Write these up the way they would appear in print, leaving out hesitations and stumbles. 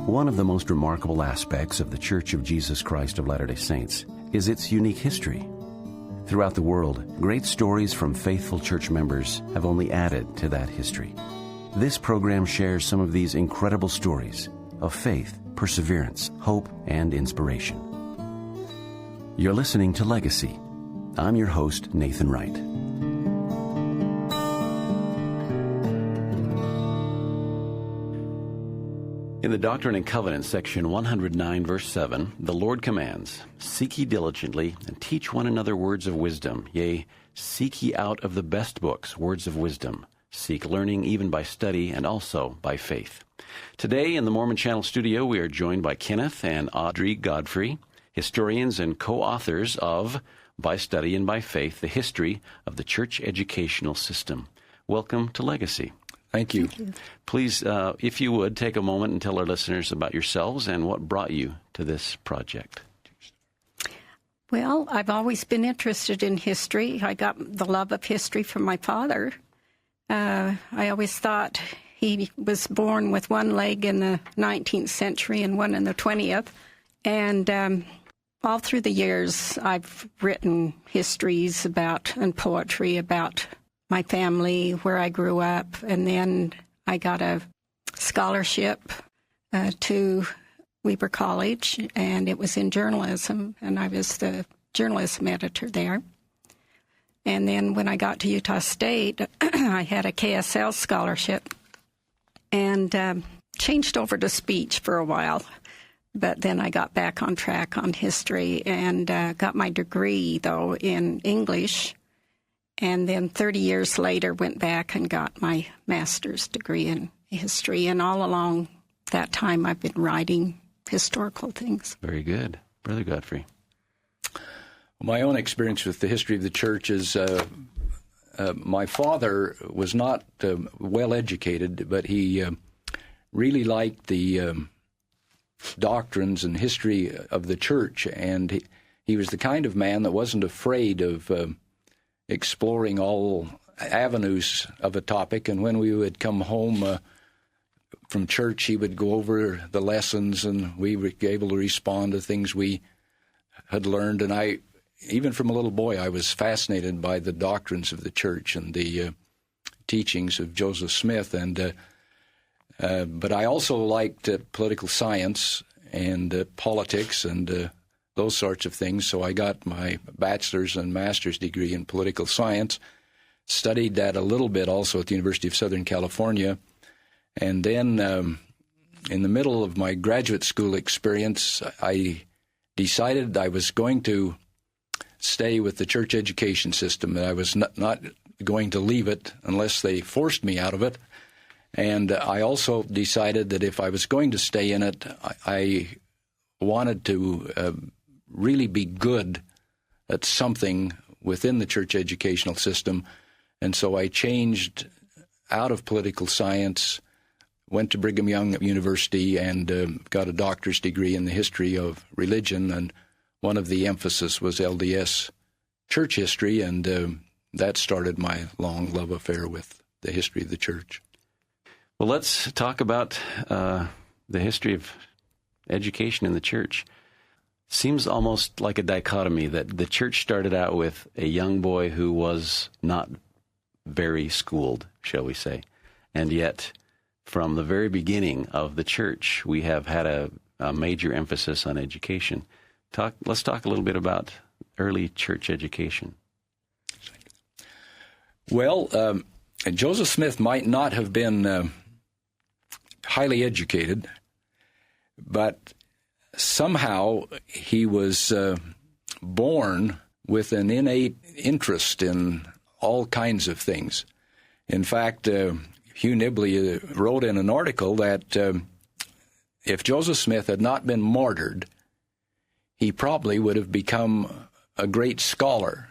One of the most remarkable aspects of the Church of Jesus Christ of Latter-day Saints is its unique history. Throughout the world, great stories from faithful church members have only added to that history. This program shares some of these incredible stories of faith, perseverance, hope, and inspiration. You're listening to Legacy. I'm your host, Nathan Wright. In the Doctrine and Covenants, section 109, verse 7, the Lord commands, "Seek ye diligently, and teach one another words of wisdom. Yea, seek ye out of the best books words of wisdom. Seek learning even by study, and also by faith." Today in the Mormon Channel studio, we are joined by Kenneth and Audrey Godfrey, historians and co-authors of By Study and by Faith, the History of the Church Educational System. Welcome to Legacy. Thank you. Thank you. Please, if you would, take a moment and tell our listeners about yourselves and what brought you to this project. Well, I've always been interested in history. I got the love of history from my father. I always thought he was born with one leg in the 19th century and one in the 20th. And all through the years, I've written histories about and poetry about my family, where I grew up, and then I got a scholarship to Weber College, and it was in journalism, and I was the journalism editor there. And then when I got to Utah State, I had a KSL scholarship and changed over to speech for a while. But then I got back on track on history and got my degree, though, in English. And then 30 years later, went back and got my master's degree in history. And all along that time, I've been writing historical things. Very good. Brother Godfrey. My own experience with the history of the church is my father was not well educated, but he really liked the doctrines and history of the church. And he was the kind of man that wasn't afraid of exploring all avenues of a topic, and when we would come home from church, he would go over the lessons, and we were able to respond to things we had learned. And I, even from a little boy, I was fascinated by the doctrines of the church and the teachings of Joseph Smith. And but I also liked political science and politics and those sorts of things. So I got my bachelor's and master's degree in political science, studied that a little bit also at the University of Southern California. And then in the middle of my graduate school experience, I decided I was going to stay with the church education system, that I was not going to leave it unless they forced me out of it. And I also decided that if I was going to stay in it, I wanted to really be good at something within the church educational system. And so I changed out of political science, went to Brigham Young University, and got a doctor's degree in the history of religion. And one of the emphasis was LDS church history, and that started my long love affair with the history of the church. Well, let's talk about the history of education in the church. Seems almost like a dichotomy that the church started out with a young boy who was not very schooled, shall we say. And yet, from the very beginning of the church, we have had a major emphasis on education. Let's talk a little bit about early church education. Well, Joseph Smith might not have been highly educated, but somehow he was born with an innate interest in all kinds of things. In fact, Hugh Nibley wrote in an article that if Joseph Smith had not been martyred, he probably would have become a great scholar.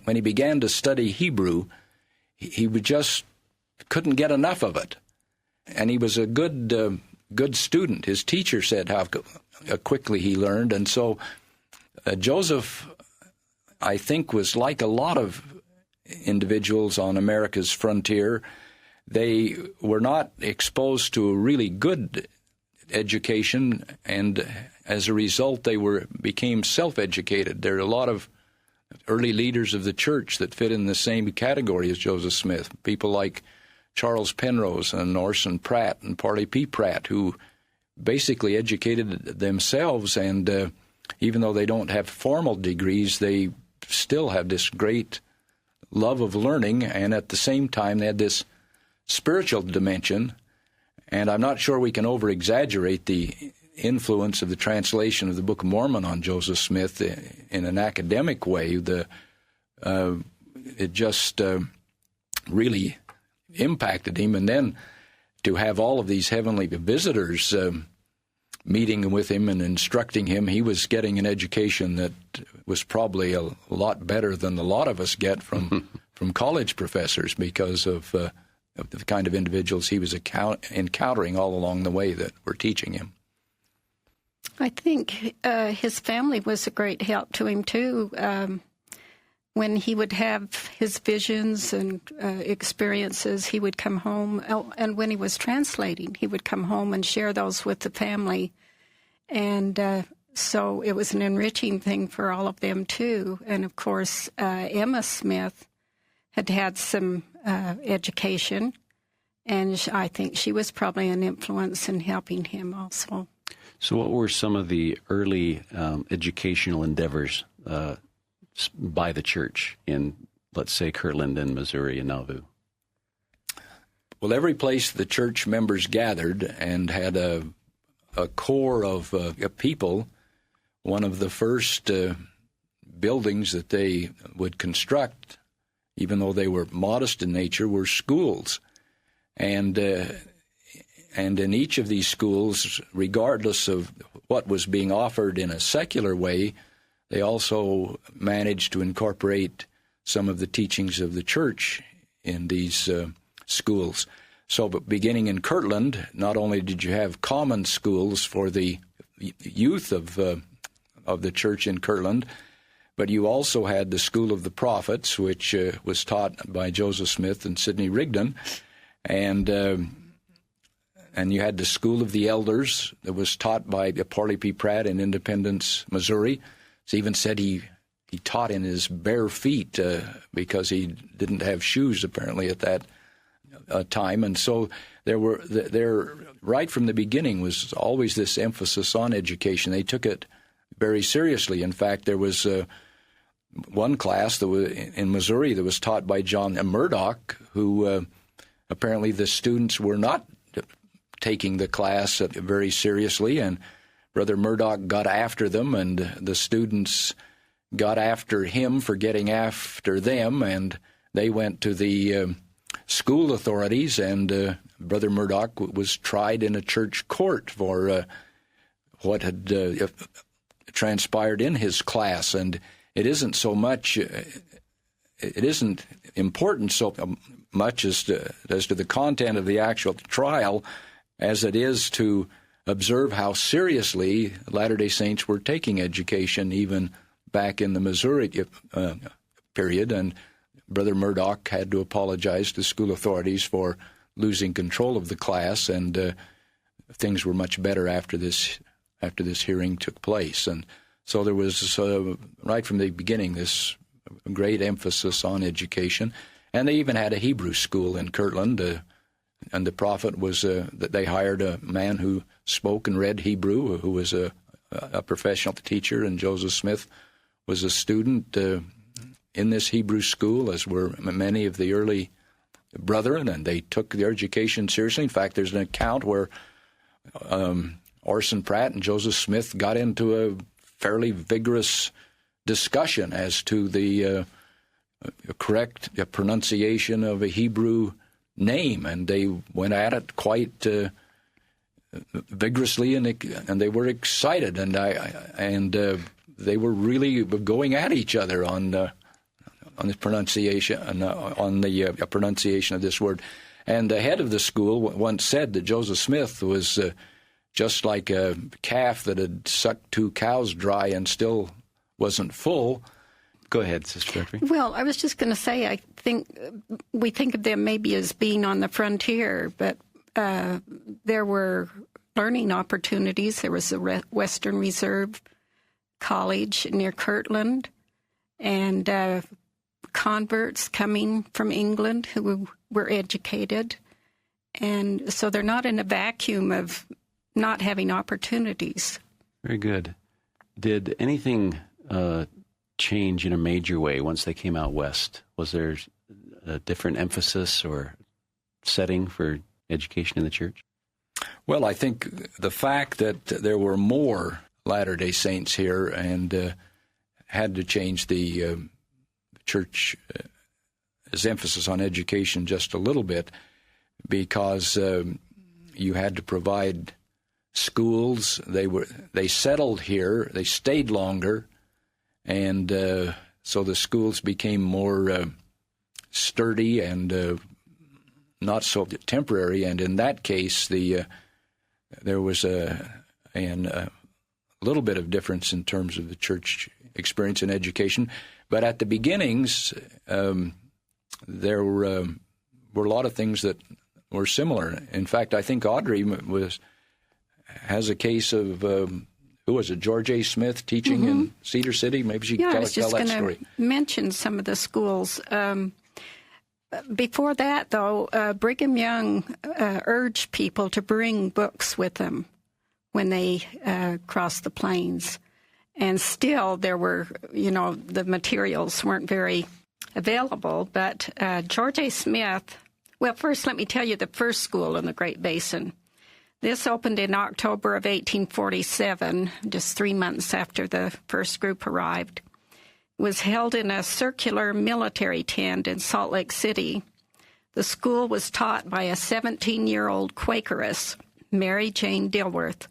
When he began to study Hebrew, he just couldn't get enough of it. And he was a good student. His teacher said how quickly he learned. And so Joseph, I think, was like a lot of individuals on America's frontier. They were not exposed to a really good education, and as a result, they became self-educated. There are a lot of early leaders of the church that fit in the same category as Joseph Smith. People like Charles Penrose and Orson Pratt and Parley P. Pratt, who basically educated themselves, and even though they don't have formal degrees, they still have this great love of learning, and at the same time they had this spiritual dimension. And I'm not sure we can over-exaggerate the influence of the translation of the Book of Mormon on Joseph Smith in an academic way. It just really impacted him. And then to have all of these heavenly visitors meeting with him and instructing him, he was getting an education that was probably a lot better than a lot of us get from college professors, because of the kind of individuals he was encountering all along the way that were teaching him. I think his family was a great help to him, too. When he would have his visions and experiences, he would come home. And when he was translating, he would come home and share those with the family. And so it was an enriching thing for all of them, too. And, of course, Emma Smith had some education, and I think she was probably an influence in helping him also. So what were some of the early educational endeavors by the church in, let's say, Kirtland and Missouri and Nauvoo? Well, every place the church members gathered and had a core of people, one of the first buildings that they would construct, even though they were modest in nature, were schools. And in each of these schools, regardless of what was being offered in a secular way, they also managed to incorporate some of the teachings of the church in these schools. So, but beginning in Kirtland, not only did you have common schools for the youth of the church in Kirtland, but you also had the School of the Prophets, which was taught by Joseph Smith and Sidney Rigdon, and you had the School of the Elders that was taught by Parley P. Pratt in Independence, Missouri. It's even said he taught in his bare feet because he didn't have shoes apparently at that time. And so there right from the beginning was always this emphasis on education. They took it very seriously. In fact, there was one class that was in Missouri that was taught by John Murdoch, who apparently the students were not taking the class very seriously, and Brother Murdoch got after them, and the students got after him for getting after them, and they went to the school authorities, and Brother Murdoch was tried in a church court for what had transpired in his class. And it isn't so much, it isn't important so much as to the content of the actual trial as it is to observe how seriously Latter-day Saints were taking education even back in the Missouri period. And Brother Murdoch had to apologize to school authorities for losing control of the class, and things were much better after this hearing took place. And so there was, right from the beginning, this great emphasis on education. And they even had a Hebrew school in Kirtland, and the prophet was that they hired a man who spoke and read Hebrew, who was a professional teacher, and Joseph Smith was a student in this Hebrew school, as were many of the early brethren, and they took their education seriously. In fact, there's an account where Orson Pratt and Joseph Smith got into a fairly vigorous discussion as to the correct pronunciation of a Hebrew name, and they went at it quite vigorously, and they were excited, and they were really going at each other on the pronunciation on the pronunciation of this word. And the head of the school once said that Joseph Smith was just like a calf that had sucked 2 cows dry and still wasn't full. Go ahead, Sister Jeffrey. Well, I was just going to say, I think we think of them maybe as being on the frontier, but there were learning opportunities. There was a Western Reserve College near Kirtland, and converts coming from England who were educated. And so they're not in a vacuum of not having opportunities. Very good. Did anything change in a major way once they came out west? Was there a different emphasis or setting for education in the church? Well, I think the fact that there were more Latter-day Saints here and had to change the church's emphasis on education just a little bit, because you had to provide schools. They settled here. They stayed longer, and so the schools became more sturdy and not so temporary. And in that case, there was a little bit of difference in terms of the church experience in education. But at the beginnings, there were a lot of things that were similar. In fact, I think Audrey has a case of, who was it, George A. Smith teaching in Cedar City? Maybe she can tell that story. I was just going to mention some of the schools. Before that, though, Brigham Young urged people to bring books with them when they crossed the plains. And still there were, the materials weren't very available. But George A. Smith, well, first let me tell you the first school in the Great Basin. This opened in October of 1847, just 3 months after the first group arrived. It was held in a circular military tent in Salt Lake City. The school was taught by a 17-year-old Quakeress, Mary Jane Dilworth,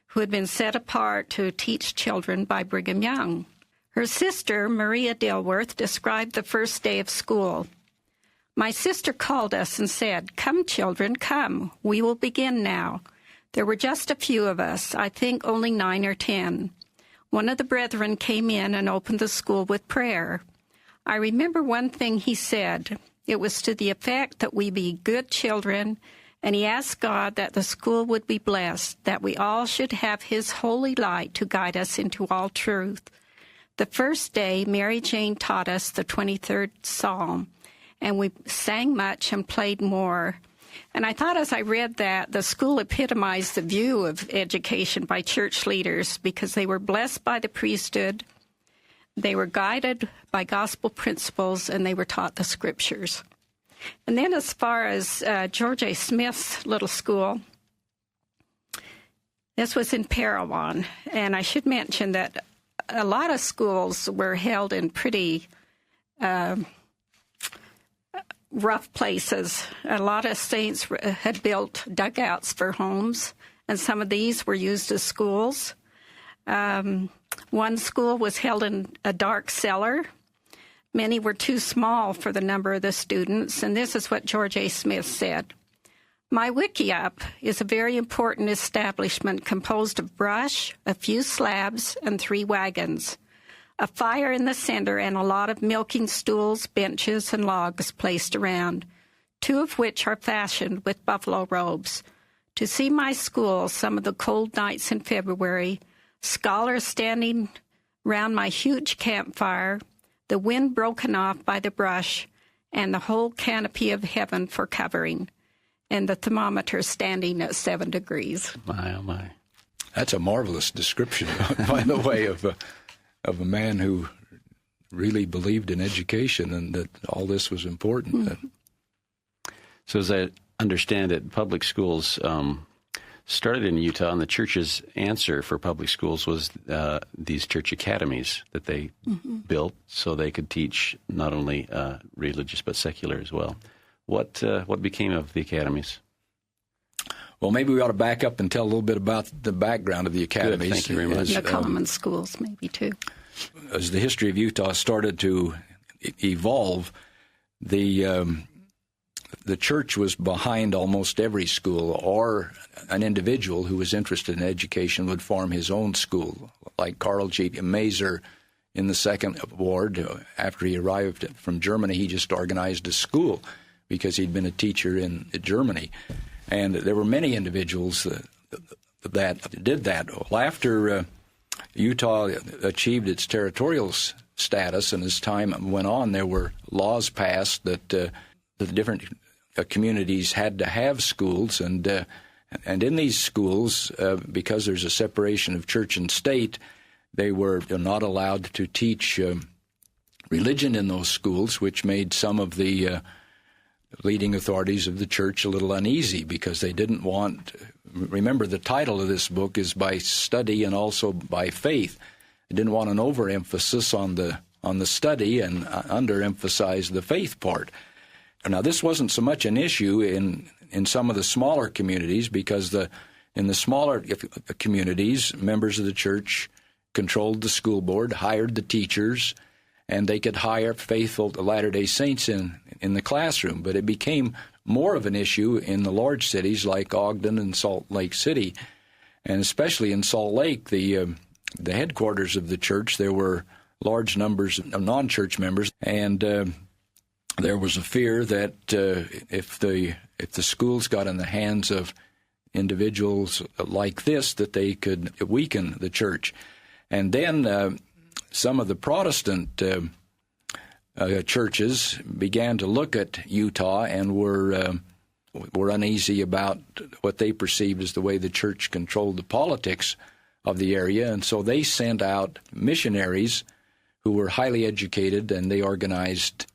who had been set apart to teach children by Brigham Young. Her sister, Maria Dilworth, described the first day of school. "My sister called us and said, 'Come, children, come. We will begin now.' There were just a few of us, I think only 9 or 10. One of the brethren came in and opened the school with prayer. I remember one thing he said. It was to the effect that we be good children, and he asked God that the school would be blessed, that we all should have his holy light to guide us into all truth. The first day, Mary Jane taught us the 23rd Psalm, and we sang much and played more. And I thought as I read that, the school epitomized the view of education by church leaders because they were blessed by the priesthood, they were guided by gospel principles, and they were taught the scriptures. And then as far as George A. Smith's little school, this was in Parowan. And I should mention that a lot of schools were held in pretty rough places. A lot of saints had built dugouts for homes, and some of these were used as schools. One school was held in a dark cellar. Many were too small for the number of the students, and this is what George A. Smith said. My Wickiup is a very important establishment composed of brush, a few slabs, and 3 wagons. A fire in the center and a lot of milking stools, benches, and logs placed around, 2 of which are fashioned with buffalo robes. To see my school some of the cold nights in February, scholars standing round my huge campfire, the wind broken off by the brush, and the whole canopy of heaven for covering, and the thermometer standing at 7 degrees. My, oh my. That's a marvelous description, by the way, of a man who really believed in education and that all this was important. Mm-hmm. So as I understand it, public schools started in Utah, and the church's answer for public schools was these church academies that they built so they could teach not only religious but secular as well. What became of the academies? Well, maybe we ought to back up and tell a little bit about the background of the academies. Good, thank you very much. The common schools, maybe, too. As the history of Utah started to evolve, the church was behind almost every school, or an individual who was interested in education would form his own school, like Carl G. Mazer in the Second Ward. After he arrived from Germany, he just organized a school because he'd been a teacher in Germany. And there were many individuals that did that. Well, after Utah achieved its territorial status, and as time went on, there were laws passed that the different communities had to have schools, and in these schools, because there's a separation of church and state, they were not allowed to teach religion in those schools, which made some of the leading authorities of the church a little uneasy, because they didn't want. Remember, the title of this book is By Study and Also by Faith. They didn't want an overemphasis on the study and underemphasize the faith part. Now, this wasn't so much an issue in some of the smaller communities, because in the smaller communities, members of the church controlled the school board, hired the teachers, and they could hire faithful Latter-day Saints in the classroom. But it became more of an issue in the large cities like Ogden and Salt Lake City, and especially in Salt Lake, the headquarters of the church. There were large numbers of non-church members, and there was a fear that if the schools got in the hands of individuals like this, that they could weaken the church. And then some of the Protestant churches began to look at Utah and were uneasy about what they perceived as the way the church controlled the politics of the area, and so they sent out missionaries who were highly educated, and they organized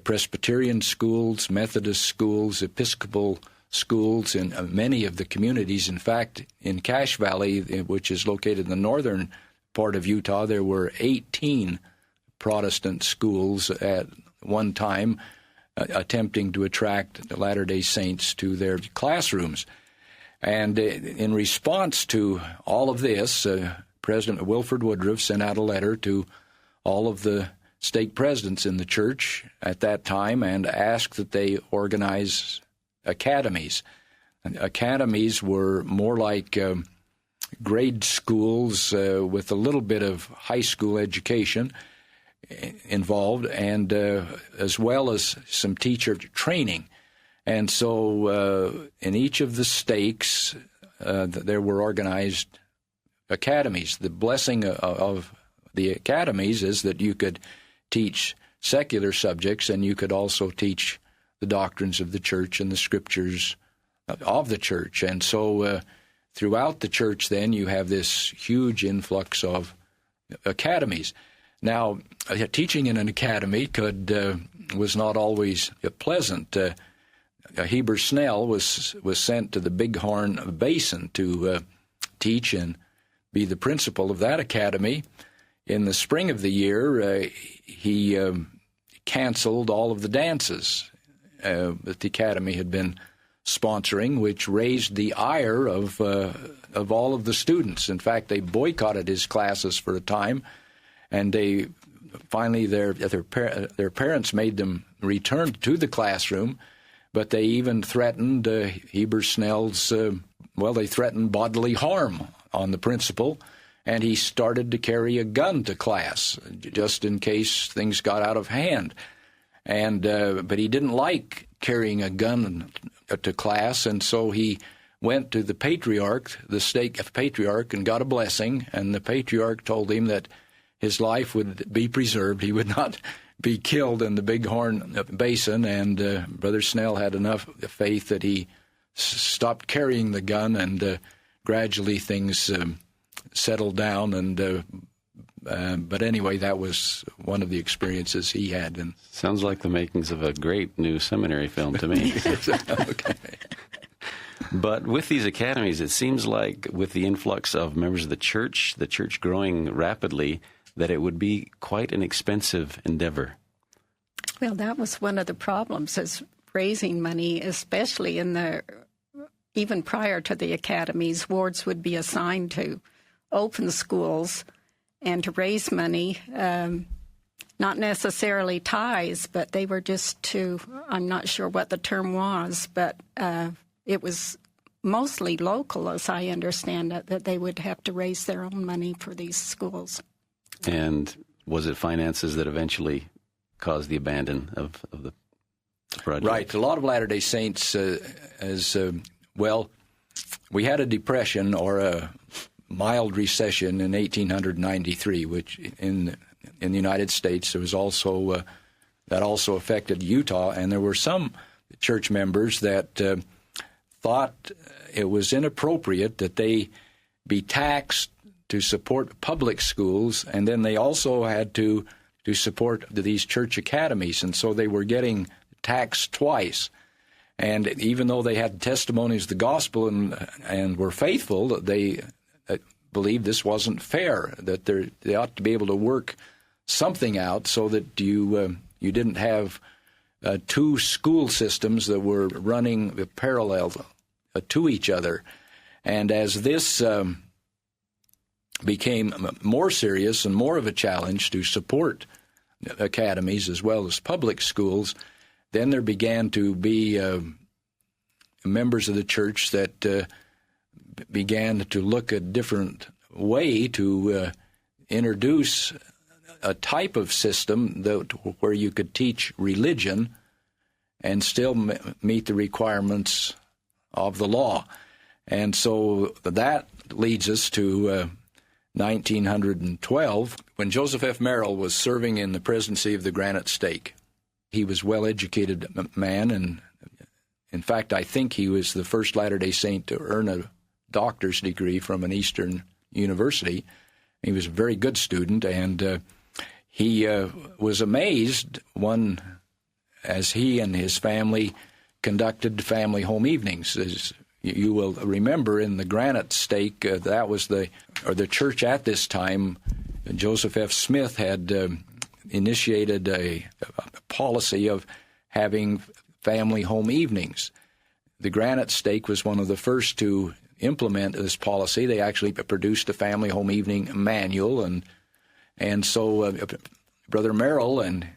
Presbyterian schools, Methodist schools, Episcopal schools in many of the communities. In fact, in Cache Valley, which is located in the northern part of Utah, there were 18 Protestant schools at one time attempting to attract the Latter-day Saints to their classrooms. And in response to all of this, President Wilford Woodruff sent out a letter to all of the stake presidents in the church at that time and asked that they organize academies. And academies were more like grade schools with a little bit of high school education involved, and as well as some teacher training. And so in each of the stakes, there were organized academies. The blessing of the academies is that you could teach secular subjects, and you could also teach the doctrines of the church and the scriptures of the church. And so throughout the church, then, you have this huge influx of academies. Now, teaching in an academy was not always pleasant. Heber Snell was sent to the Bighorn Basin to teach and be the principal of that academy. In the spring of the year, he canceled all of the dances that the academy had been sponsoring, which raised the ire of all of the students. In fact, they boycotted his classes for a time, and they finally their parents made them return to the classroom. But they even threatened Heber Snell's, they threatened bodily harm on the principal, and he started to carry a gun to class just in case things got out of hand. And but he didn't like carrying a gun to class, and so he went to the patriarch, the stake patriarch, and got a blessing, and the patriarch told him that his life would be preserved. He would not be killed in the Bighorn Basin, and Brother Snell had enough faith that he stopped carrying the gun, and gradually things settled down. And but anyway, that was one of the experiences he had. And sounds like the makings of a great new seminary film to me. Okay. But with these academies, it seems like with the influx of members of the church growing rapidly, that it would be quite an expensive endeavor. Well, that was one of the problems, is raising money, especially even prior to the academies. Wards would be assigned to open schools and to raise money, not necessarily tithes, but they were just I'm not sure what the term was, but it was mostly local, as I understand it, that they would have to raise their own money for these schools. And was it finances that eventually caused the abandon of the project? Right. A lot of Latter-day Saints, we had a depression or a mild recession in 1893, which in the United States there was also that also affected Utah, and there were some church members that thought it was inappropriate that they be taxed to support public schools, and then they also had to support these church academies, and so they were getting taxed twice. And even though they had testimonies of the gospel and were faithful, they believed this wasn't fair, that they ought to be able to work something out so that you didn't have two school systems that were running parallel to each other. And as this became more serious and more of a challenge to support academies as well as public schools, then there began to be members of the church that began to look a different way to introduce a type of system where you could teach religion and still meet the requirements of the law. And so that leads us to 1912, when Joseph F. Merrill was serving in the presidency of the Granite Stake. He was a well-educated man, and in fact, I think he was the first Latter-day Saint to earn a doctor's degree from an Eastern university. He was a very good student, and he was amazed as he and his family conducted family home evenings. As you will remember, in the Granite Stake, that was the church at this time. Joseph F. Smith had initiated a policy of having family home evenings. The Granite Stake was one of the first to implement this policy. They actually produced a family home evening manual, and so Brother Merrill and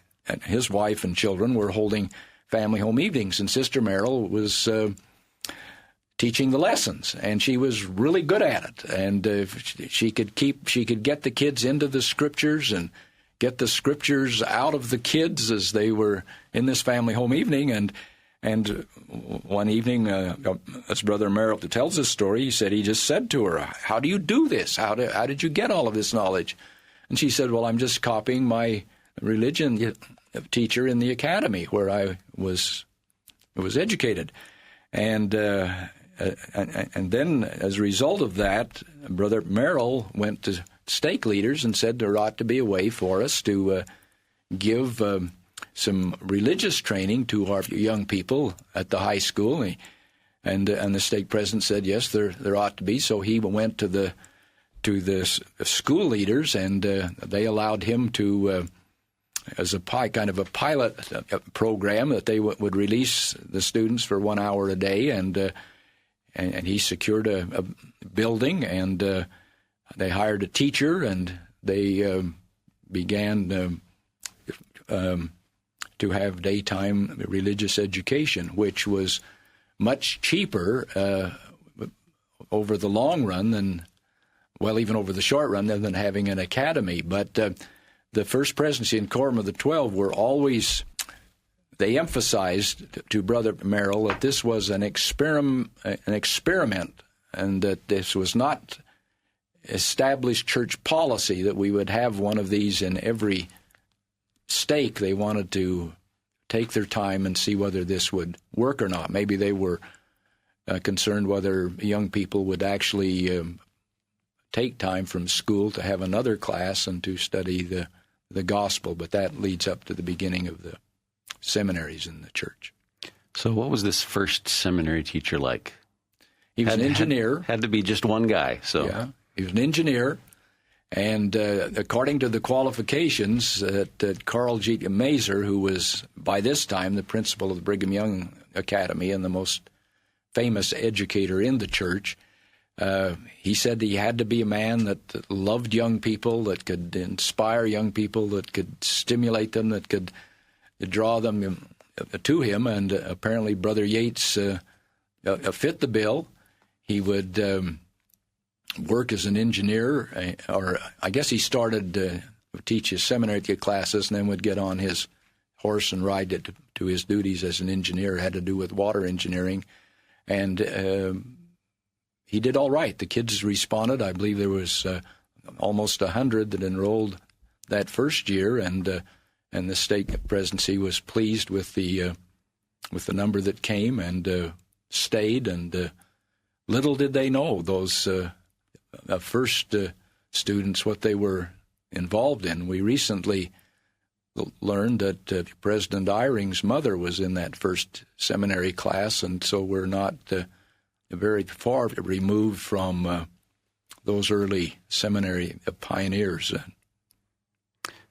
his wife and children were holding family home evenings, and Sister Merrill was teaching the lessons, and she was really good at it. And she could get the kids into the scriptures and get the scriptures out of the kids as they were in this family home evening. And one evening, as Brother Merrill tells this story, he just said to her, "How do you do this? How did you get all of this knowledge?" And she said, "Well, I'm just copying my religion teacher in the academy where I was educated." And then, as a result of that, Brother Merrill went to stake leaders and said there ought to be a way for us to give some religious training to our young people at the high school. And the stake president said, yes, there ought to be. So he went to the school leaders, and they allowed him to, as a kind of a pilot program, that they would release the students for 1 hour a day, and he secured a building, and they hired a teacher, and they began to have daytime religious education, which was much cheaper over the long run than, well, even over the short run, than having an academy. But the First Presidency and Quorum of the 12 were always, they emphasized to Brother Merrill that this was an experiment, and that this was not established church policy that we would have one of these in every stake. They wanted to take their time and see whether this would work or not. Maybe they were concerned whether young people would actually take time from school to have another class and to study the gospel, but that leads up to the beginning of the seminaries in the church. So what was this first seminary teacher like? He was an engineer. Had to be just one guy. So yeah, he was an engineer, and according to the qualifications that Carl G. Mazer, who was by this time the principal of the Brigham Young Academy and the most famous educator in the church, he said he had to be a man that loved young people, that could inspire young people, that could stimulate them, that could draw them to him. And apparently Brother Yates fit the bill. He would work as an engineer, or I guess he started to teach his seminary classes and then would get on his horse and ride to his duties as an engineer. It had to do with water engineering. And he did all right. The kids responded. I believe there was almost 100 that enrolled that first year, and the state presidency was pleased with the number that came and stayed. And little did they know, those first students, what they were involved in. We recently learned that President Eyring's mother was in that first seminary class, and so we're not very far removed from those early seminary pioneers.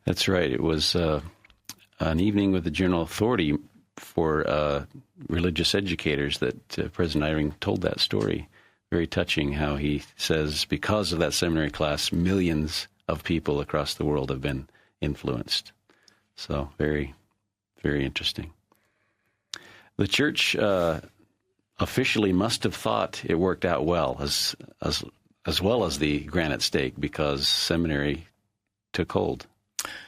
That's right. It was an evening with the General Authority for religious educators that President Eyring told that story. Very touching how he says because of that seminary class, millions of people across the world have been influenced. So very, very interesting. The church officially must have thought it worked out well, as well as the granite stake, because seminary took hold.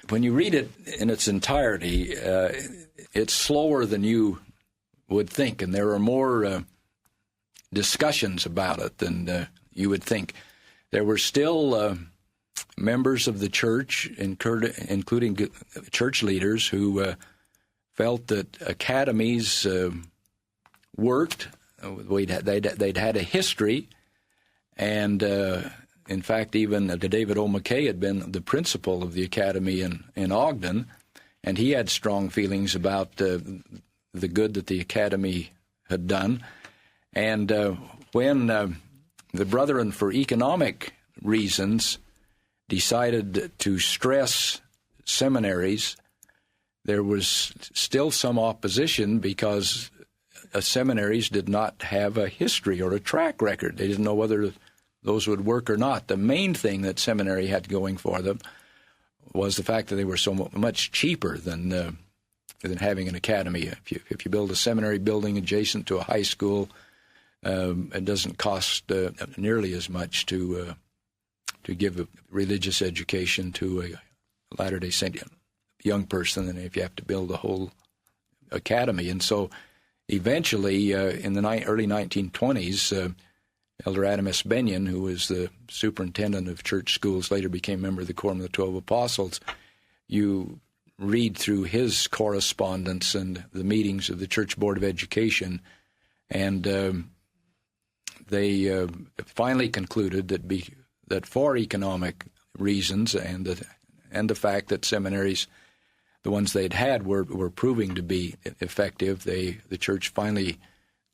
When you read it in its entirety, it's slower than you would think, and there are more discussions about it than you would think. There were still members of the church, including church leaders, who felt that academies worked. They'd had a history, and in fact, even David O. McKay had been the principal of the academy in Ogden, and he had strong feelings about the good that the academy had done. And when the Brethren, for economic reasons, decided to stress seminaries, there was still some opposition because seminaries did not have a history or a track record. They didn't know whether those would work or not. The main thing that seminary had going for them was the fact that they were so much cheaper than having an academy. If you build a seminary building adjacent to a high school, it doesn't cost nearly as much to give a religious education to a Latter-day Saint young person than if you have to build a whole academy. And so eventually, in the early 1920s, Elder Adam S. Benyon, who was the superintendent of church schools, later became a member of the Quorum of the 12 Apostles. You read through his correspondence and the meetings of the Church Board of Education, and they finally concluded that for economic reasons and the fact that seminaries, the ones they'd had, were proving to be effective, the church finally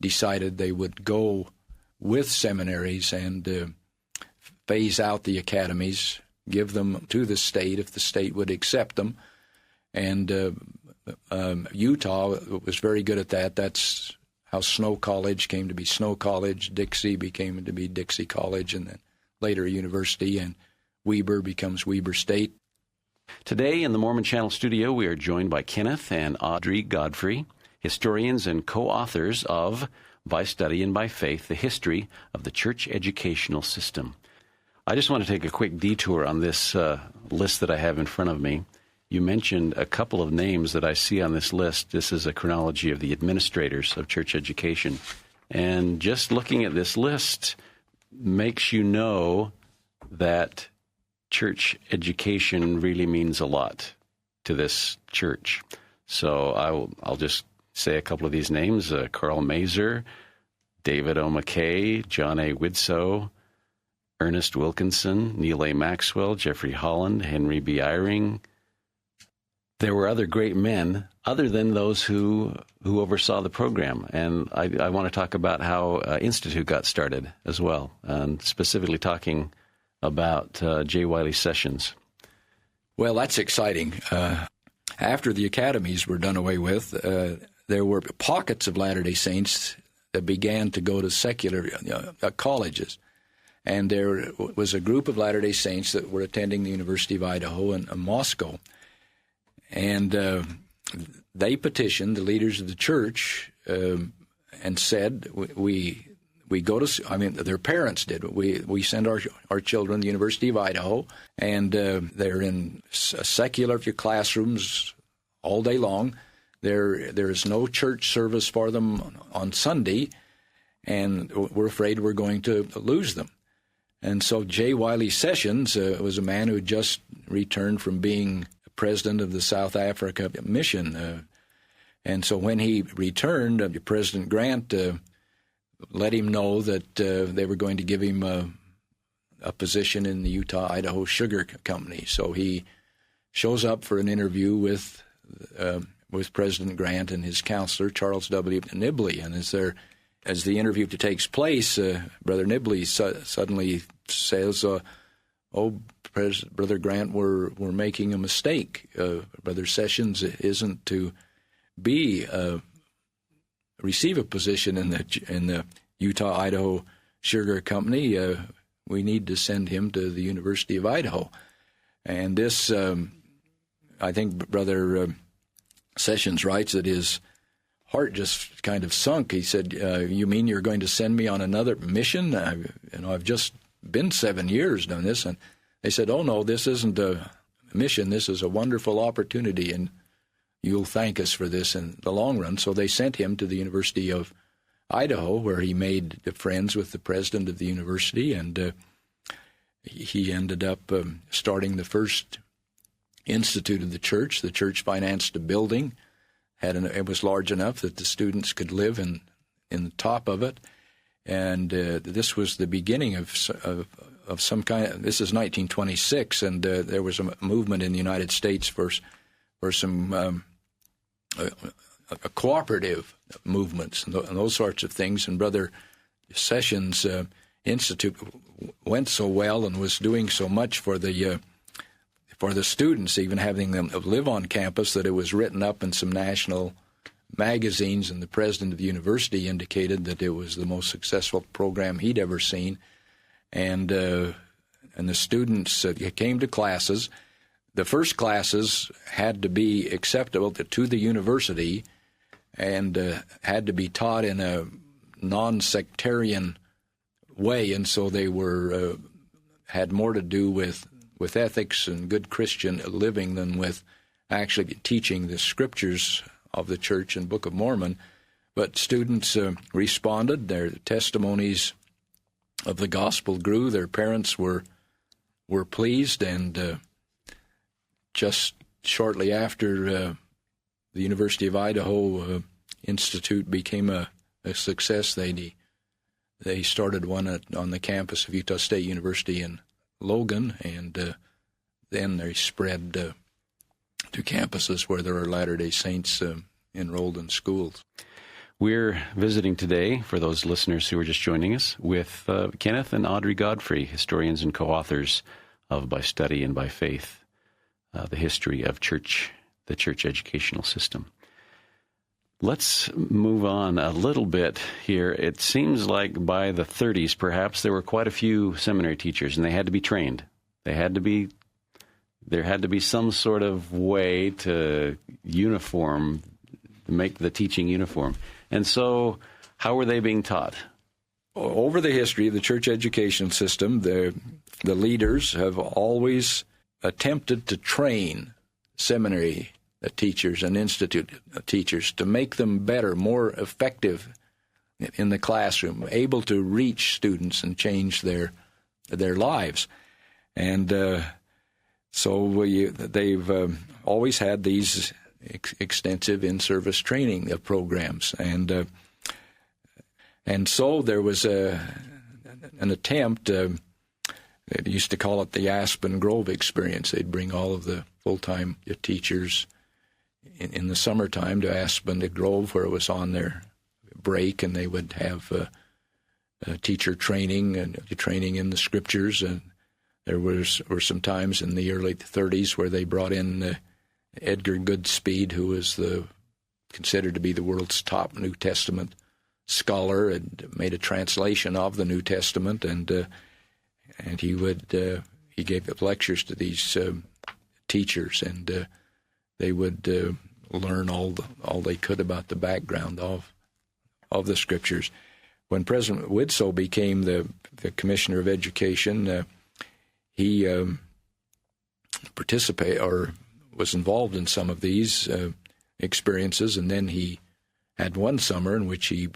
decided they would go with seminaries and phase out the academies, give them to the state if the state would accept them. And Utah was very good at that. That's how Snow College came to be Snow College, Dixie became to be Dixie College, and then later a university, and Weber becomes Weber State. Today in the Mormon Channel studio, we are joined by Kenneth and Audrey Godfrey, historians and co-authors of By Study and by Faith, the History of the Church Educational System. I just want to take a quick detour on this list that I have in front of me. You mentioned a couple of names that I see on this list. This is a chronology of the administrators of church education. And just looking at this list makes you know that church education really means a lot to this church. So I'll just say a couple of these names: Carl Mazer, David O. McKay, John A. Widsoe, Ernest Wilkinson, Neil A. Maxwell, Jeffrey Holland, Henry B. Eyring. There were other great men other than those who oversaw the program. And I want to talk about how Institute got started as well, and specifically talking about J. Wiley Sessions. Well, that's exciting. After the academies were done away with, there were pockets of Latter-day Saints that began to go to secular colleges. And there was a group of Latter-day Saints that were attending the University of Idaho in Moscow. And they petitioned the leaders of the church and said, we go to, their parents did. We send our children to the University of Idaho, and they're in secular classrooms all day long. There is no church service for them on Sunday, and we're afraid we're going to lose them. And so J. Wiley Sessions was a man who had just returned from being president of the South Africa mission. And so when he returned, President Grant let him know that they were going to give him a position in the Utah-Idaho Sugar Company. So he shows up for an interview with President Grant and his counselor, Charles W. Nibley. And as the interview takes place, Brother Nibley suddenly says, Brother Grant, we're making a mistake. Brother Sessions isn't to receive a position in the Utah-Idaho Sugar Company. We need to send him to the University of Idaho. And this, I think Brother Sessions writes that his heart just kind of sunk. He said, you mean you're going to send me on another mission? I've just been 7 years doing this. And they said, oh, no, this isn't a mission. This is a wonderful opportunity, and you'll thank us for this in the long run. So they sent him to the University of Idaho, where he made friends with the president of the university, and he ended up starting the first institute of the church. The church financed a building. It was large enough that the students could live in the top of it. And this was the beginning of some kind of, this is 1926, and there was a movement in the United States for some cooperative movements and those sorts of things. And Brother Sessions' institute went so well and was doing so much for the students, even having them live on campus, that it was written up in some national magazines, and the president of the university indicated that it was the most successful program he'd ever seen. And the students came to classes. The first classes had to be acceptable to the university and had to be taught in a non-sectarian way, and so they had more to do with ethics and good Christian living than with actually teaching the scriptures of the church and Book of Mormon. But students responded. Their testimonies of the gospel grew. Their parents were pleased, and just shortly after the University of Idaho Institute became a success, they started one on the campus of Utah State University in Logan, and then they spread to campuses where there are Latter-day Saints enrolled in schools. We're visiting today, for those listeners who are just joining us, with Kenneth and Audrey Godfrey, historians and co-authors of By Study and by Faith, the history of the church educational system. Let's move on a little bit here. It seems like by the 30s, perhaps, there were quite a few seminary teachers, and they had to be trained. There had to be some sort of way to make the teaching uniform. And so, how were they being taught? Over the history of the church education system, the leaders have always attempted to train seminary teachers and institute teachers to make them better, more effective in the classroom, able to reach students and change their lives. And so they've always had these extensive in-service training programs. And so there was an attempt, they used to call it the Aspen Grove experience. They'd bring all of the full-time teachers in the summertime to Aspen Grove, where it was on their break, and they would have teacher training and training in the scriptures. And there were some times in the early 30s where they brought in Edgar Goodspeed, who was considered to be the world's top New Testament scholar, and made a translation of the New Testament, and he gave lectures to these teachers, and they would learn all they could about the background of the scriptures. When President Widtsoe became the Commissioner of Education, he was involved in some of these experiences, and then he had one summer in which he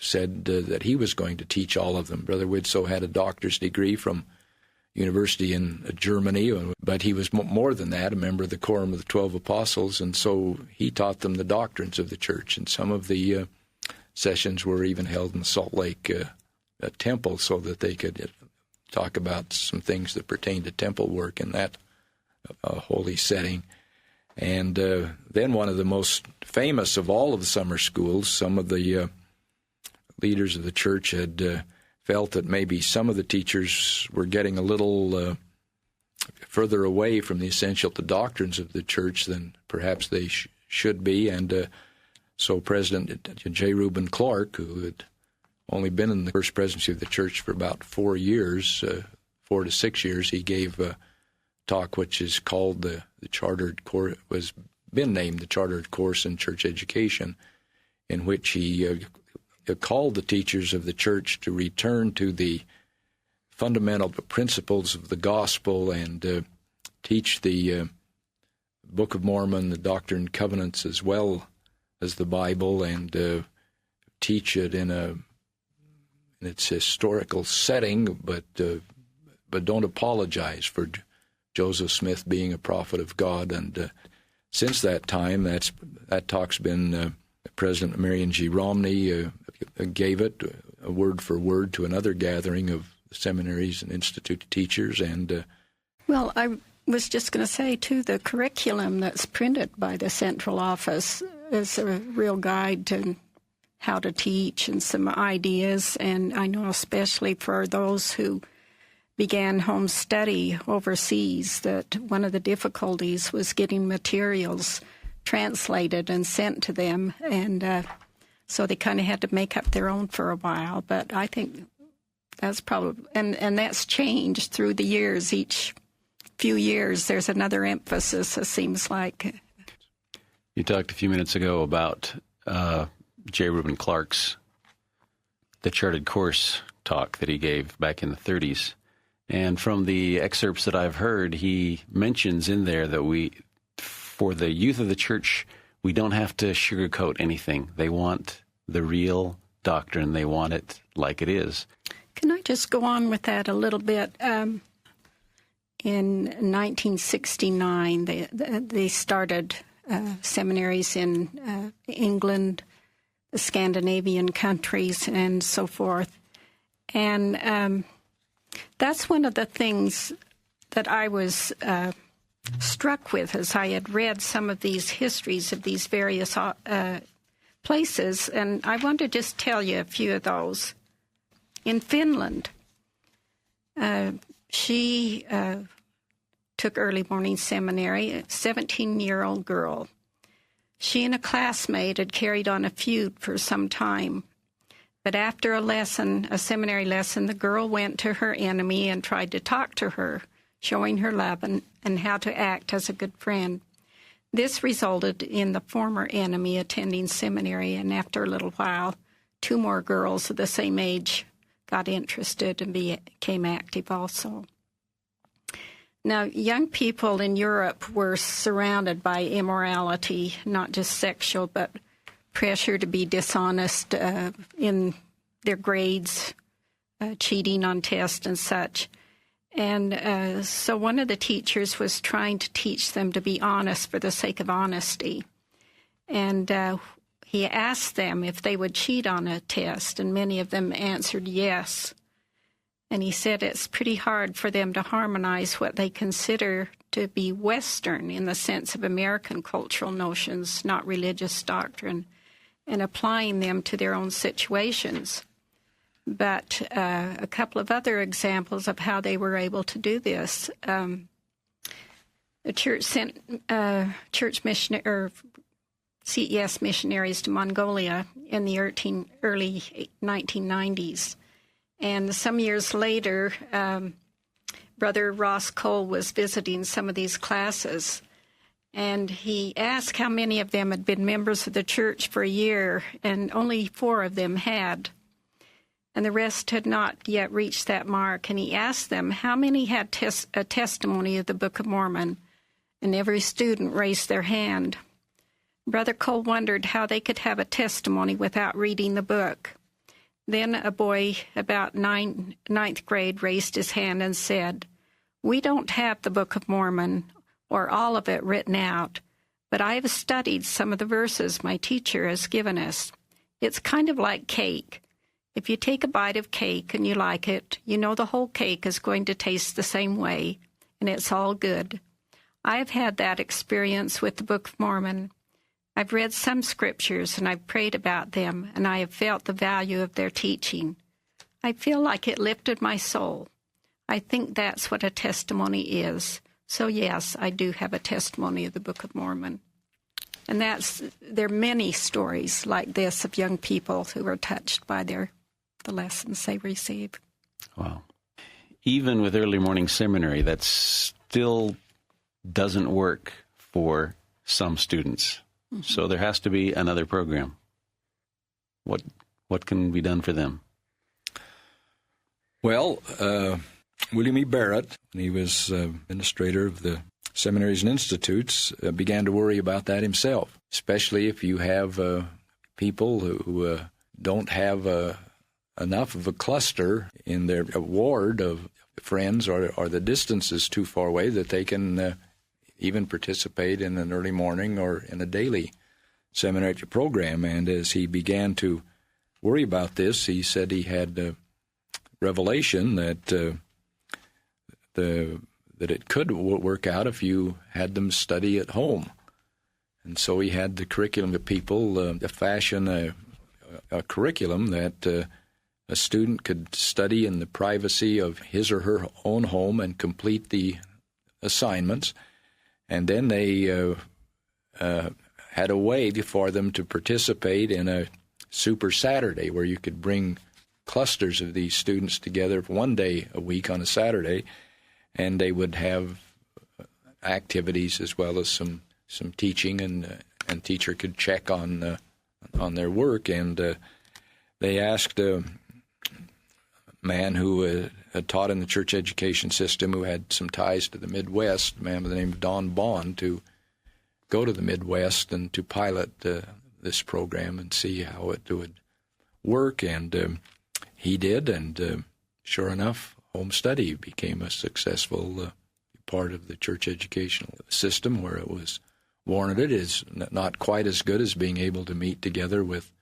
said that he was going to teach all of them. Brother Widtsoe had a doctor's degree from university in Germany, but he was more than that, a member of the Quorum of the 12 Apostles, and so he taught them the doctrines of the church. And some of the sessions were even held in the Salt Lake temple so that they could talk about some things that pertain to temple work in that holy setting. And then one of the most famous of all of the summer schools, some of the leaders of the church had felt that maybe some of the teachers were getting a little further away from the essential doctrines of the church than perhaps they should be. And so President J. Reuben Clark, who had only been in the first presidency of the church for about 4 years, 4 to 6 years, he gave a talk which is called the Chartered Course, was been named the Chartered Course in Church Education, in which he called the teachers of the church to return to the fundamental principles of the gospel and teach the Book of Mormon, the Doctrine and Covenants, as well as the Bible, and teach it in its historical setting, but don't apologize for Joseph Smith being a prophet of God. And since that time, that talk's been President Marion G. Romney gave it word for word to another gathering of seminaries and institute teachers. And well, I was just going to say, too, the curriculum that's printed by the central office is a real guide to how to teach and some ideas. And I know especially for those who began home study overseas that one of the difficulties was getting materials translated and sent to them. And so they kind of had to make up their own for a while. But I think that's probably, and that's changed through the years. Each few years, there's another emphasis, it seems like. You talked a few minutes ago about J. Reuben Clark's The Charted Course talk that he gave back in the 30s. And from the excerpts that I've heard, he mentions in there that for the youth of the church, we don't have to sugarcoat anything. They want the real doctrine. They want it like it is. Can I just go on with that a little bit? In 1969, they started seminaries in England, the Scandinavian countries, and so forth. And that's one of the things that I was struck with as I had read some of these histories of these various places. And I want to just tell you a few of those. In Finland, she took early morning seminary, a 17-year-old girl. She and a classmate had carried on a feud for some time. But after a seminary lesson, the girl went to her enemy and tried to talk to her, showing her love and how to act as a good friend. This resulted in the former enemy attending seminary, and after a little while, 2 more girls of the same age got interested and became active also. Now, young people in Europe were surrounded by immorality, not just sexual, but pressure to be dishonest in their grades, cheating on tests and such. And so one of the teachers was trying to teach them to be honest for the sake of honesty. And he asked them if they would cheat on a test, and many of them answered yes. And he said it's pretty hard for them to harmonize what they consider to be Western in the sense of American cultural notions, not religious doctrine, and applying them to their own situations. But a couple of other examples of how they were able to do this. The church sent CES missionaries to Mongolia in the early 1990s. And some years later, Brother Ross Cole was visiting some of these classes, and he asked how many of them had been members of the church for a year, and only 4 of them had. And the rest had not yet reached that mark. And he asked them how many had a testimony of the Book of Mormon, and every student raised their hand. Brother Cole wondered how they could have a testimony without reading the book. Then a boy about ninth grade raised his hand and said, "We don't have the Book of Mormon or all of it written out, but I have studied some of the verses my teacher has given us. It's kind of like cake. If you take a bite of cake and you like it, you know the whole cake is going to taste the same way, and it's all good. I've had that experience with the Book of Mormon. I've read some scriptures and I've prayed about them, and I have felt the value of their teaching. I feel like it lifted my soul. I think that's what a testimony is. So yes, I do have a testimony of the Book of Mormon." And there are many stories like this of young people who are touched by the lessons they receive. Wow. Even with early morning seminary, that still doesn't work for some students. Mm-hmm. So there has to be another program. What can be done for them? Well, William E. Barrett, when he was administrator of the seminaries and institutes, began to worry about that himself, especially if you have people who don't have enough of a cluster in their ward of friends, or the distance is too far away that they can even participate in an early morning or in a daily seminary program. And as he began to worry about this, he said he had a revelation that it could work out if you had them study at home. And so he had the curriculum of people fashion a curriculum that a student could study in the privacy of his or her own home and complete the assignments. And then they had a way for them to participate in a Super Saturday, where you could bring clusters of these students together one day a week on a Saturday, and they would have activities as well as some teaching, and teacher could check on their work. And they asked a man who had taught in the church education system, who had some ties to the Midwest, a man by the name of Don Bond, to go to the Midwest and to pilot this program and see how it would work. And he did, and sure enough, home study became a successful part of the church educational system where it was warranted. It is not quite as good as being able to meet together with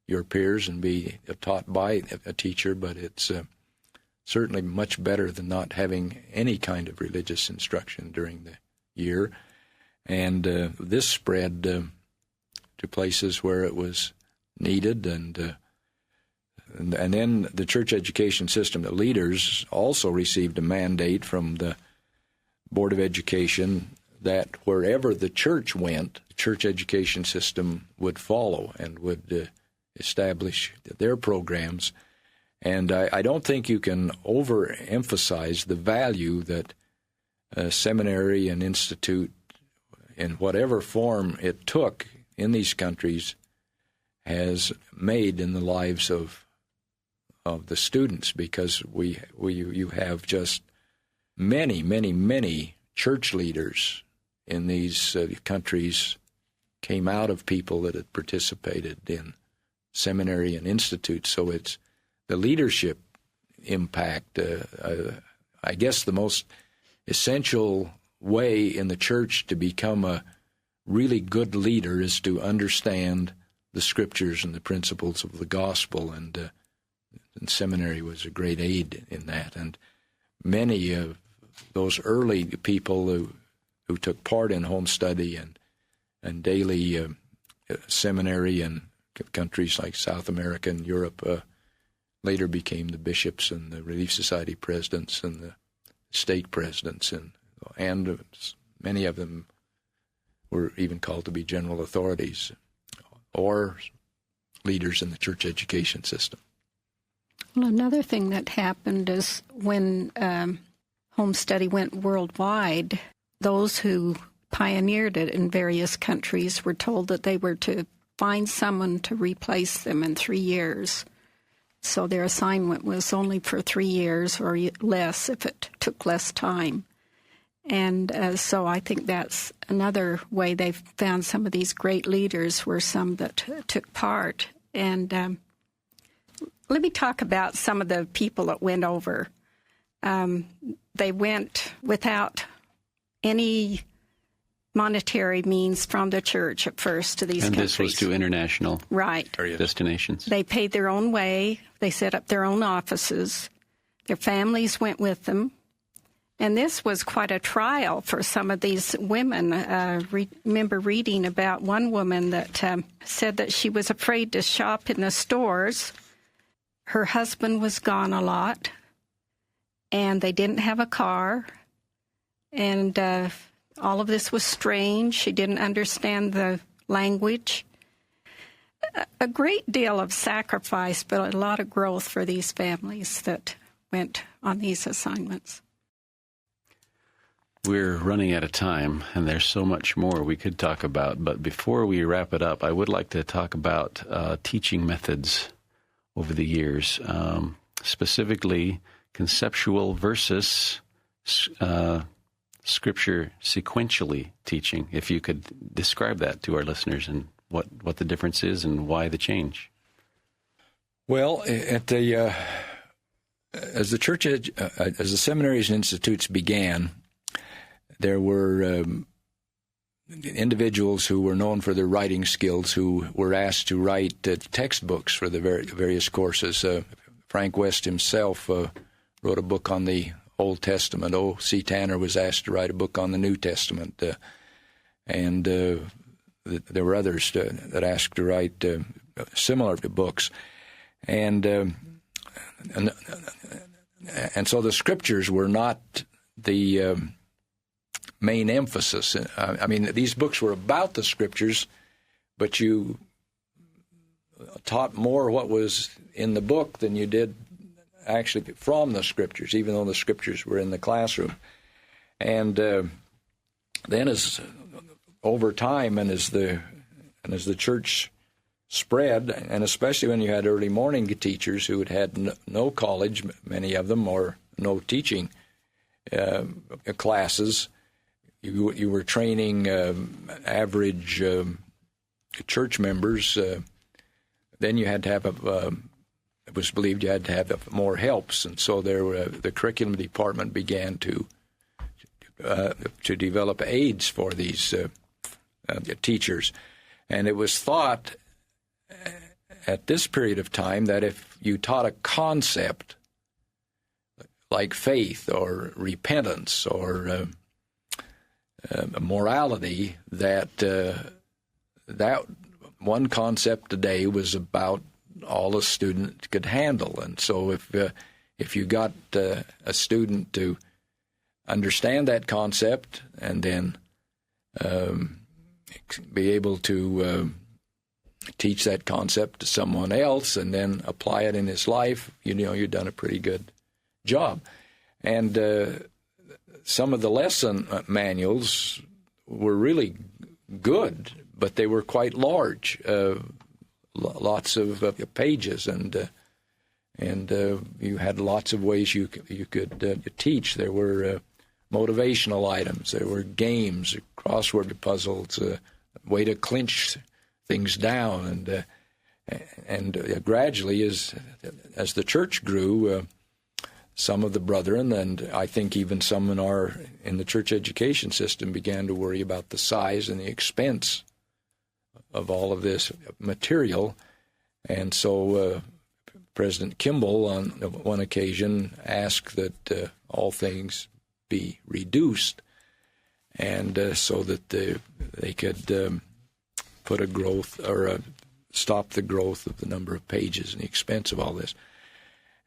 your peers and be taught by a teacher, but it's certainly much better than not having any kind of religious instruction during the year. And this spread to places where it was needed, and then the church education system, the leaders also received a mandate from the Board of Education that wherever the church went, the church education system would follow and would establish their programs. And I don't think you can overemphasize the value that a seminary and institute, in whatever form it took in these countries, has made in the lives of the students, because you have just many church leaders in these countries came out of people that had participated in seminary and institutes. So it's the leadership impact. I guess the most essential way in the church to become a really good leader is to understand the scriptures and the principles of the gospel, and seminary was a great aid in that. And many of those early people who took part in home study and daily seminary in countries like South America and Europe later became the bishops and the Relief Society presidents and the stake presidents, and many of them were even called to be general authorities or leaders in the church education system. Well, another thing that happened is when home study went worldwide, those who pioneered it in various countries were told that they were to find someone to replace them in 3 years. So their assignment was only for 3 years or less if it took less time. And so I think that's another way they've found some of these great leaders were some that took part. And Let me talk about some of the people that went over. They went without any monetary means from the church at first to these countries. And this was to international destinations. They paid their own way. They set up their own offices. Their families went with them. And this was quite a trial for some of these women. Remember reading about one woman that said that she was afraid to shop in the stores. Her husband was gone a lot, and they didn't have a car. And all of this was strange. She didn't understand the language. A great deal of sacrifice, but a lot of growth for these families that went on these assignments. We're running out of time, and there's so much more we could talk about. But before we wrap it up, I would like to talk about teaching methods over the years, specifically conceptual versus Scripture sequentially teaching. If you could describe that to our listeners and what the difference is and why the change. Well, as the seminaries and institutes began, there were individuals who were known for their writing skills who were asked to write textbooks for the various courses. Frank West himself wrote a book on the Old Testament. O.C. Tanner was asked to write a book on the New Testament. And there were others that asked to write similar books. And so the Scriptures were not the main emphasis. I mean, these books were about the Scriptures, but you taught more what was in the book than you did actually from the Scriptures, even though the Scriptures were in the classroom. And then as over time and as the church spread, and especially when you had early morning teachers who had no college, many of them, or no teaching classes, you were training average church members. Then you had to have it was believed you had to have more helps, and so the curriculum department began to develop aids for these teachers. And it was thought at this period of time that if you taught a concept like faith or repentance or morality, that one concept a day was about all a student could handle. And so if you got a student to understand that concept and then be able to teach that concept to someone else and then apply it in his life, you've done a pretty good job. And some of the lesson manuals were really good, but they were quite large, lots of pages, and you had lots of ways you could teach. There were motivational items, there were games, crossword puzzles, a way to clinch things down, and gradually, as the church grew, some of the brethren, and I think even some in the church education system, began to worry about the size and the expense of all of this material. And so President Kimball, on one occasion, asked that all things be reduced, and so that they could put a growth or stop the growth of the number of pages and the expense of all this.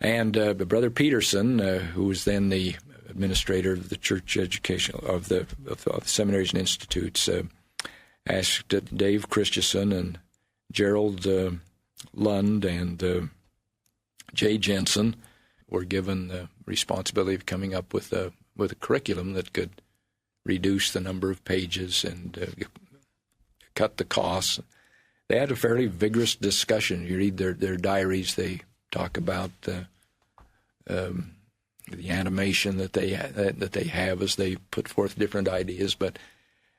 And Brother Peterson, who was then the administrator of the church education of the seminaries and institutes, asked Dave Christensen and Gerald Lund and Jay Jensen were given the responsibility of coming up with a curriculum that could reduce the number of pages and cut the costs. They had a fairly vigorous discussion. You read their diaries; they talk about the animation that they have as they put forth different ideas. But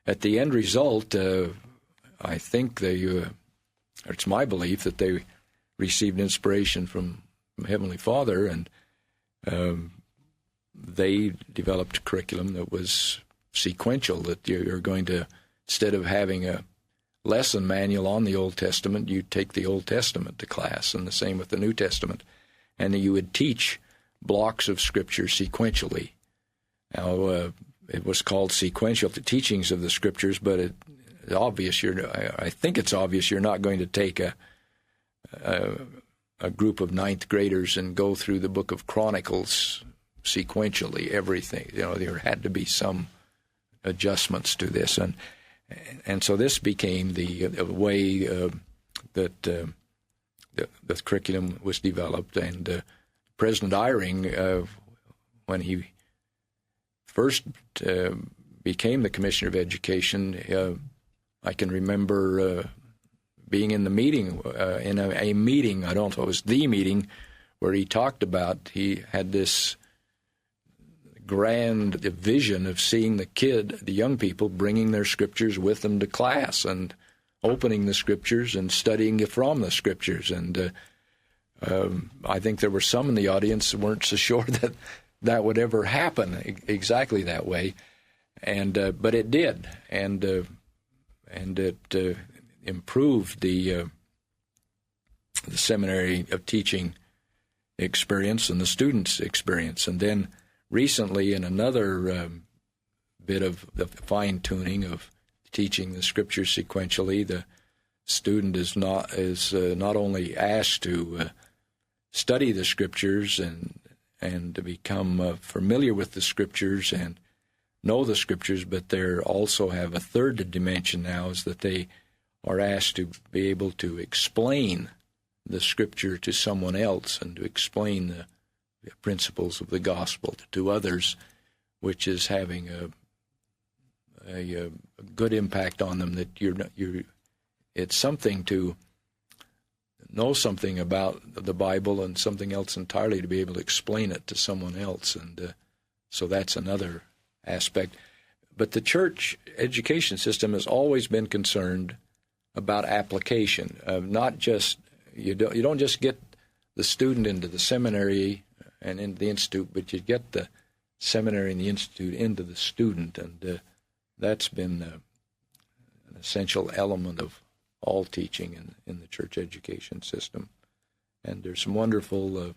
at the end result, I think it's my belief that they received inspiration from Heavenly Father, and they developed a curriculum that was sequential, that you're going to, instead of having a lesson manual on the Old Testament, you take the Old Testament to class, and the same with the New Testament. And you would teach blocks of Scripture sequentially. Now, it was called sequential, the teachings of the Scriptures, but I think it's obvious you're not going to take a group of ninth graders and go through the book of Chronicles sequentially, everything. There had to be some adjustments to this. And so this became the way that the curriculum was developed. And President Eyring, when he first became the Commissioner of Education, I can remember being in the meeting, in a meeting, I don't know if it was the meeting, where he talked about, he had this grand vision of seeing the young people bringing their Scriptures with them to class and opening the Scriptures and studying from the Scriptures. And I think there were some in the audience who weren't so sure that would ever happen exactly that way. And but it did, and it improved the seminary of teaching experience and the students' experience. And then recently, in another bit of the fine-tuning of teaching the Scriptures sequentially, the student is not only asked to study the Scriptures and to become familiar with the Scriptures and know the Scriptures, but they also have a third dimension now, is that they are asked to be able to explain the Scripture to someone else and to explain the principles of the gospel to others, which is having a good impact on them. That it's something to know something about the Bible and something else entirely to be able to explain it to someone else, and so that's another aspect. But the church education system has always been concerned about application, not just you don't just get the student into the seminary and into the institute, but you get the seminary and the institute into the student, and that's been an essential element of all teaching in the church education system. And there's some wonderful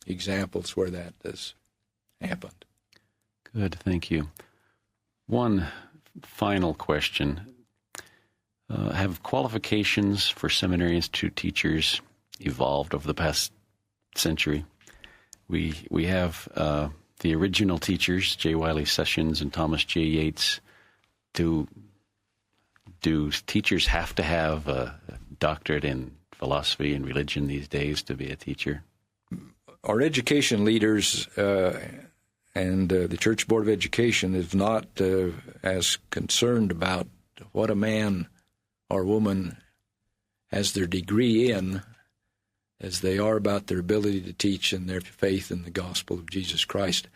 examples where that has happened. Good, thank you. One final question. Have qualifications for seminary institute teachers evolved over the past century? We have the original teachers, J. Wiley Sessions and Thomas J. Yates. Do teachers have to have a doctorate in philosophy and religion these days to be a teacher? Our education leaders and the Church Board of Education is not as concerned about what a man or woman has their degree in as they are about their ability to teach and their faith in the gospel of Jesus Christ.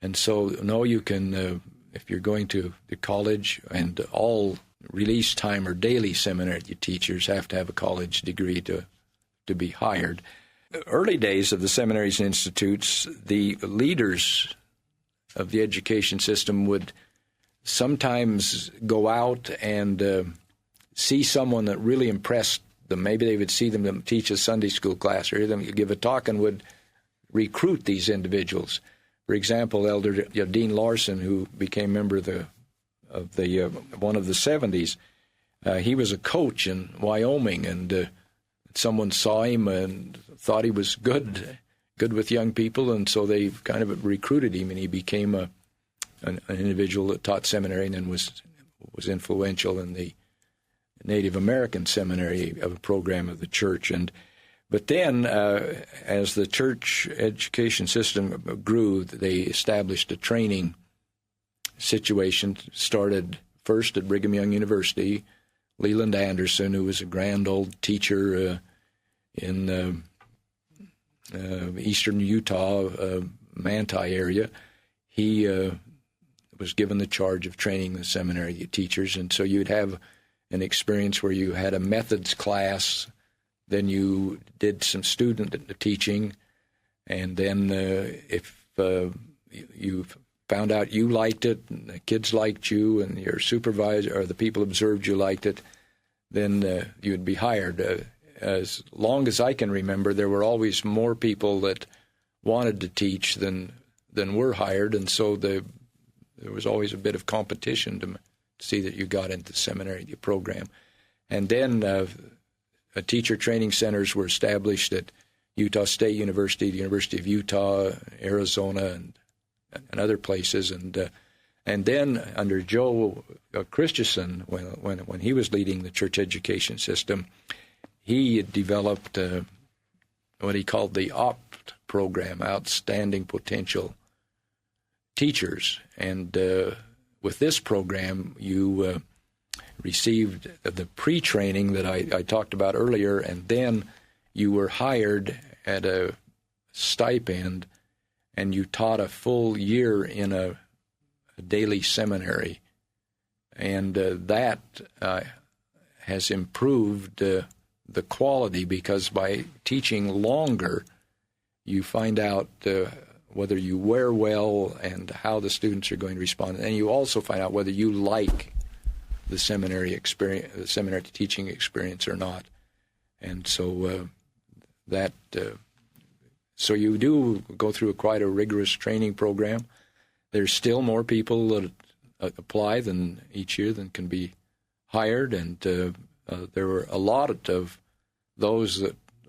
And so, no, you can, if you're going to the college, and all release time or daily seminary teachers have to have a college degree to be hired. Early days of the seminaries and institutes, the leaders of the education system would sometimes go out and see someone that really impressed them. Maybe they would see them teach a Sunday school class or hear them give a talk and would recruit these individuals. For example, Elder Dean Larson, who became member of one of the 70s, he was a coach in Wyoming, and someone saw him and thought he was good with young people, and so they kind of recruited him, and he became an individual that taught seminary and then was influential in the Native American seminary of a program of the church. But then, as the church education system grew, they established a training situation. Started first at Brigham Young University. Leland Anderson, who was a grand old teacher in eastern Utah, Manti area, he was given the charge of training the seminary teachers. And so you'd have an experience where you had a methods class, then you did some student teaching, And then if you found out you liked it, and the kids liked you, and your supervisor or the people observed you liked it, then you would be hired. As long as I can remember, there were always more people that wanted to teach than were hired, and so there was always a bit of competition to see that you got into the seminary program. And then teacher training centers were established at Utah State University, the University of Utah, Arizona, and other places. And then under Joe Christensen, when he was leading the church education system, he had developed what he called the OPT program, Outstanding Potential Teachers. And with this program, you received the pre-training that I talked about earlier, and then you were hired at a stipend, and you taught a full year in a daily seminary. And that has improved the quality, because by teaching longer, you find out whether you wear well and how the students are going to respond. And you also find out whether you like the seminary experience, the seminary teaching experience or not. And so so you do go through quite a rigorous training program. There's still more people that apply than each year than can be hired, and there were a lot of those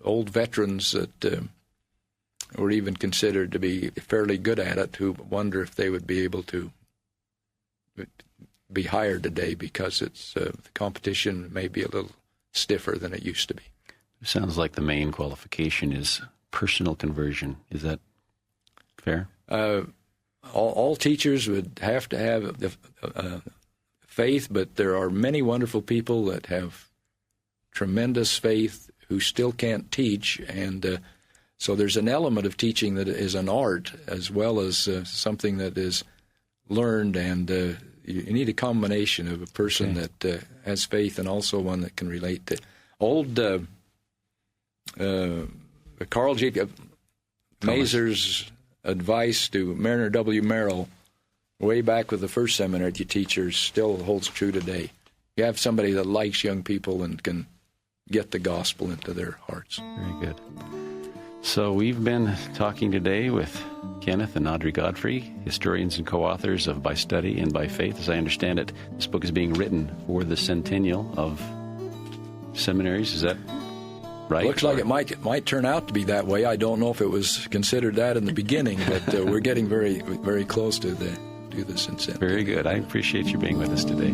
old veterans that were even considered to be fairly good at it, who wonder if they would be able to be hired today, because it's the competition may be a little stiffer than it used to be. It sounds like the main qualification is personal conversion. Is that fair? All teachers would have to have faith, but there are many wonderful people that have tremendous faith who still can't teach, and so there's an element of teaching that is an art as well as something that is learned, and you need a combination of a person that has faith and also one that can relate to. Old Carl G. Mazur's advice to Mariner W. Merrill way back with the first seminary teachers still holds true today. You have somebody that likes young people and can get the gospel into their hearts. Very good. So we've been talking today with Kenneth and Audrey Godfrey, historians and co-authors of By Study and by Faith. As I understand it, this book is being written for the centennial of seminaries. Is that right? Looks like it might turn out to be that way. I don't know if it was considered that in the beginning, but we're getting very, very close to the centennial. Very good. I appreciate you being with us today.